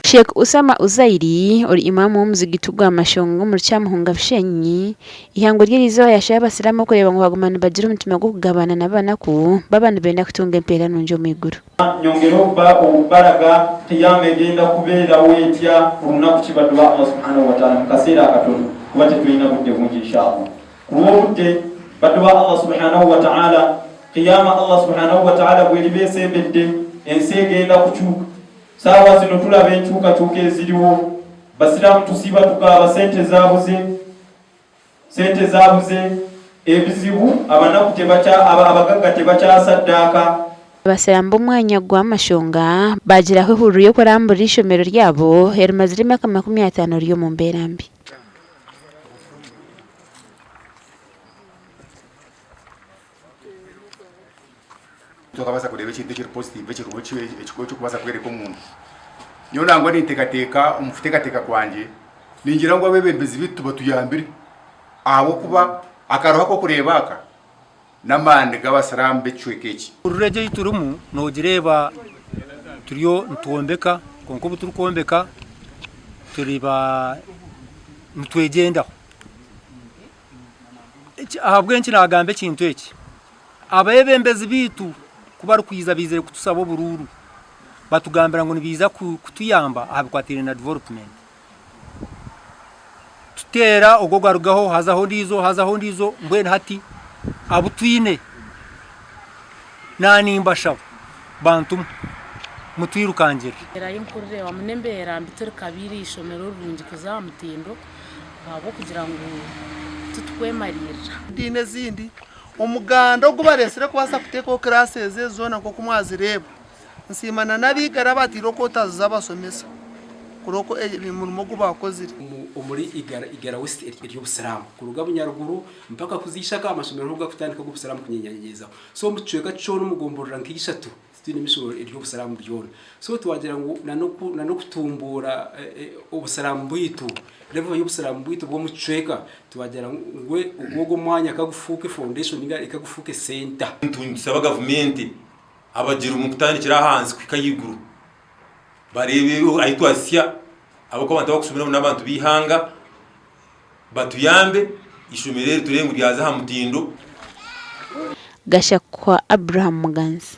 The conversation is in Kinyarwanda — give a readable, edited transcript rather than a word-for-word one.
Sheikh Usama Uzairi uri imamu w'umuzigiti gwa Mashongo mu Cyamuhunga Bishenyi ihango ry'irizo yashaye abasiramu kureba ngo bagumana bagira umutima go kugabana nabana ku babana benda kutunga impera nunjo mwiguru nyongero ba ubaraga kiyame genda kubera wetya urunaku kibadwa Allah subhanahu wa ta'ala mukasira akatono kubate tuyina budde bungi inshallah kuwo budde badwa Allah subhanahu wa ta'ala kiyama Allah subhanahu wa ta'ala bwelibese bedde ensegenda kuchuka sawa zino tulabe enchuka chuke ziriwo basiramu tusiba tukaba sente zabuze ebizibu abanaku tebacha abagagga tebacha saddaka abasiramu umwanya gwa Mashonga bagiraho ihuriro yo kurambura ishomero ryabo hermazire 50 ryo mu Mberambi tukabasa kureba ikintu kiri positive cyo kubasa kwereka umuntu niyo nangwa nintekateka umufutekateka kwanje ningira ngo abebembezi bituba tuyambire aho kuba akaroha ko kurebaka namande gabasrambe cwekeki urureje yiturumu no gireba turiyo ntuombeka konko buturukombeka turiba mutwegenda ahabwenki nagambe kintu eki abebembezi bitu kuba rukwiza bizere kutusaba bururu batugambira ngo nibiza kutuyamba abikwatire na development tutera ogogarugaho hazaho ndizo mbwene hati abutwine nani mbasha bantu mutwirukangira era yimkurire wa munembera mbitere kabiri ishomero rurungi kuza mutindo abo kugira ngo tutwemarira dine zindi umuganda ogubaresere kubasa kuteka classes zona ko kumwazireba nsimana nabigara batiro ko tazabasomesa kuroko ibimurimo gubakozire umuri igara west iryo busiramu kuruga bunyaruguru mpaka kuzishaka amashomero n'ubwo kutandika go busiramu kunyenyanyeza so mucweka cyo n'umugomborora nk'ishatu stine misoro iryo busiramu byona so tuwagira ngo nano kutumbura ubusiramu bwitu level y'ubusiramu bwitu bwo mucweka tuwagira ngwe ubwo mwanya kagufuke foundation inga ikagufuke center nsaba government abagira umutandikira hanze kwikayiguru barebe ayitwasya abako banta bakusumira n'abantu bihanga batuyambe ishumirere turengu ryaza ha mutindo gasha kwa Abraham Muganzi.